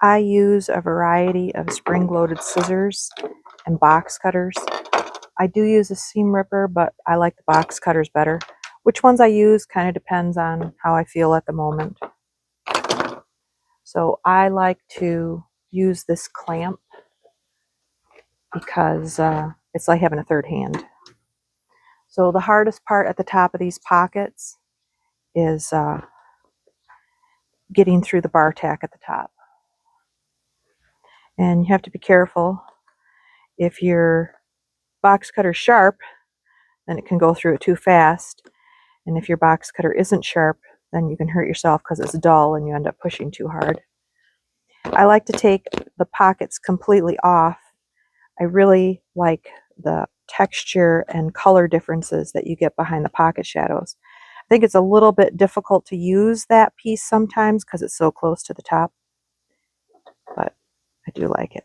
I use a variety of spring-loaded scissors and box cutters. I do use a seam ripper, but I like the box cutters better. Which ones I use kind of depends on how I feel at the moment. So I like to use this clamp because it's like having a third hand. So the hardest part at the top of these pockets is getting through the bar tack at the top. And you have to be careful. If your box cutter's sharp, then it can go through it too fast. And if your box cutter isn't sharp, then you can hurt yourself because it's dull and you end up pushing too hard. I like to take the pockets completely off. I really like the texture and color differences that you get behind the pocket shadows. I think it's a little bit difficult to use that piece sometimes because it's so close to the top, but I do like it.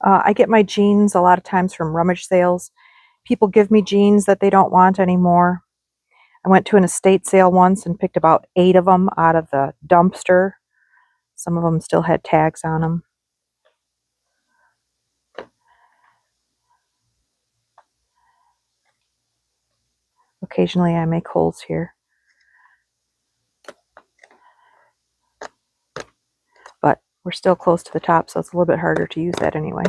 I get my jeans a lot of times from rummage sales. People give me jeans that they don't want anymore. I went to an estate sale once and picked about 8 of them out of the dumpster. Some of them still had tags on them. Occasionally I make holes here. But we're still close to the top, so it's a little bit harder to use that anyway.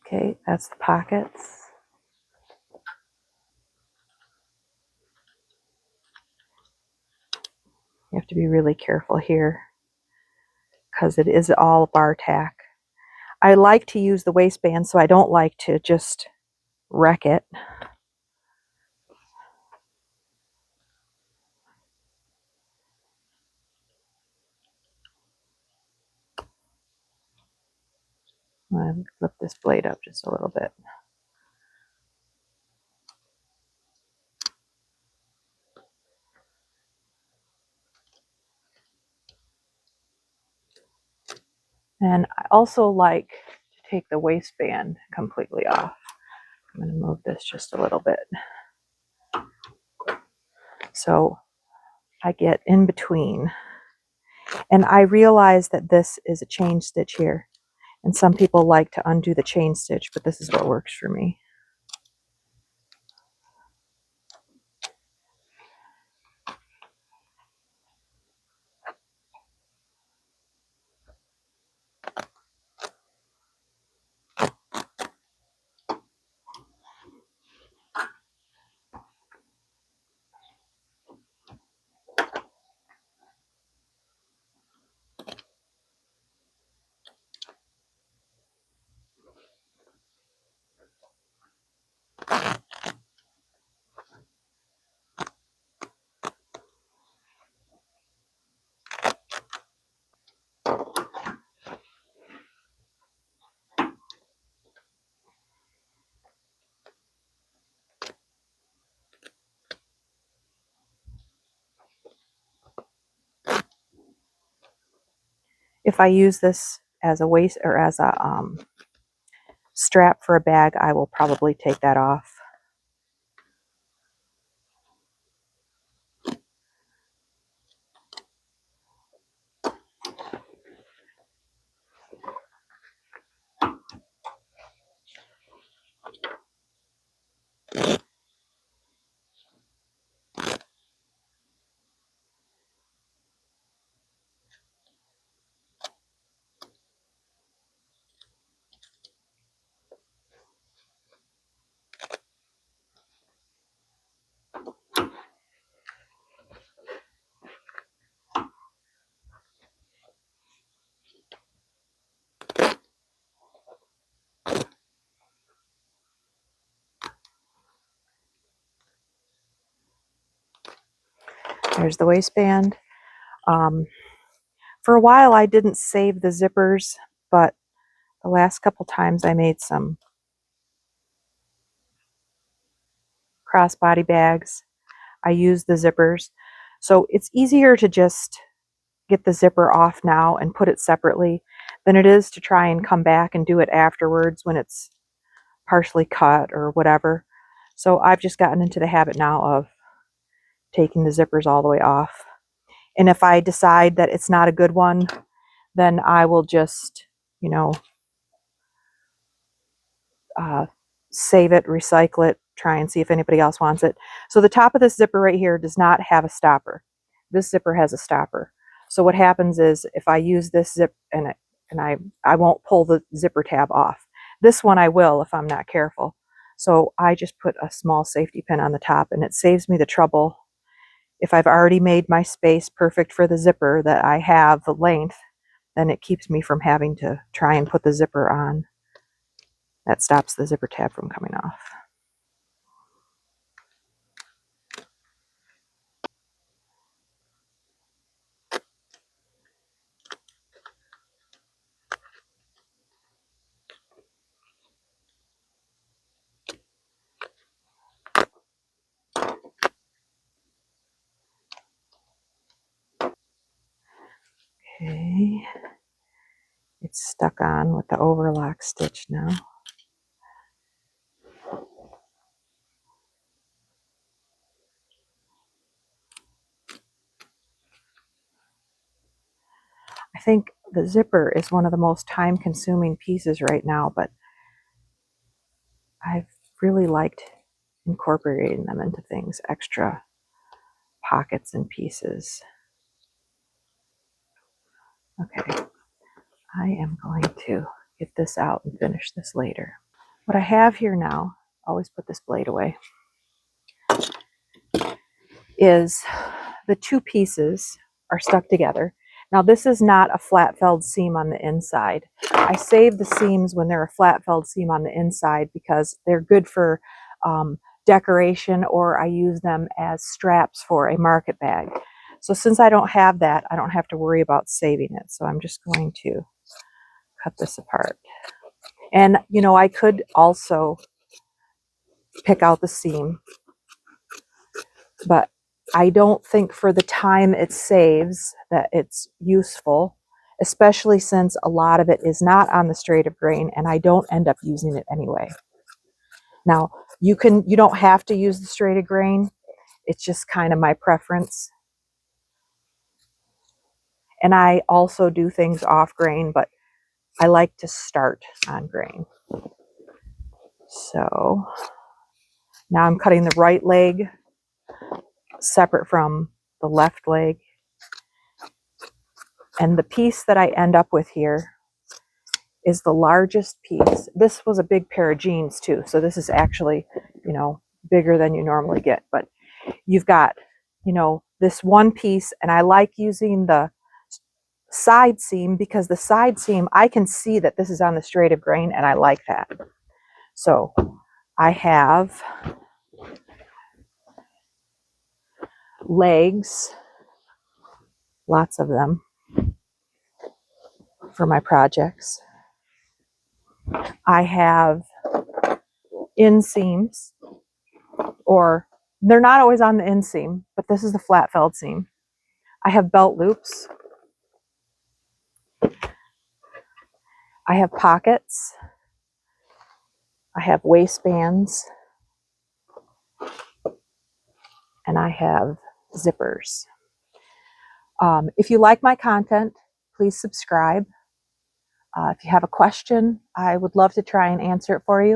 Okay, that's the pockets. You have to be really careful here because it is all bar tack. I like to use the waistband, so I don't like to just wreck it. I'm going to flip this blade up just a little bit. And I also like to take the waistband completely off. I'm going to move this just a little bit. So I get in between. And I realize that this is a chain stitch here. And some people like to undo the chain stitch, but this is what works for me. If I use this as a waist or as a strap for a bag, I will probably take that off. There's the waistband. For a while I didn't save the zippers, but the last couple times I made some crossbody bags, I used the zippers. So it's easier to just get the zipper off now and put it separately than it is to try and come back and do it afterwards when it's partially cut or whatever. So I've just gotten into the habit now of taking the zippers all the way off. And if I decide that it's not a good one, then I will just, you know, save it, recycle it, try and see if anybody else wants it. So the top of this zipper right here does not have a stopper. This zipper has a stopper. So what happens is if I use this zip and I won't pull the zipper tab off. This one I will if I'm not careful. So I just put a small safety pin on the top, and it saves me the trouble. If I've already made my space perfect for the zipper that I have the length, then it keeps me from having to try and put the zipper on. That stops the zipper tab from coming off. Okay, it's stuck on with the overlock stitch now. I think the zipper is one of the most time-consuming pieces right now, but I've really liked incorporating them into things, extra pockets and pieces. Okay, I am going to get this out and finish this later. What I have here now, always put this blade away, is the two pieces are stuck together. Now this is not a flat felled seam on the inside. I save the seams when they're a flat felled seam on the inside because they're good for decoration, or I use them as straps for a market bag. So since I don't have that, I don't have to worry about saving it. So I'm just going to cut this apart. And you know, I could also pick out the seam, but I don't think for the time it saves that it's useful, especially since a lot of it is not on the straight of grain and I don't end up using it anyway. Now, you don't have to use the straight of grain. It's just kind of my preference. And I also do things off grain, but I like to start on grain. So now I'm cutting the right leg separate from the left leg. And the piece that I end up with here is the largest piece. This was a big pair of jeans too, so this is actually, you know, bigger than you normally get. But you've got, you know, this one piece, and I like using the side seam because the side seam, I can see that this is on the straight of grain, and I like that. So I have legs, lots of them for my projects. I have inseams, or they're not always on the inseam, but this is the flat felled seam. I have belt loops. I have pockets. I have waistbands. And I have zippers. If you like my content, please subscribe. If you have a question, I would love to try and answer it for you.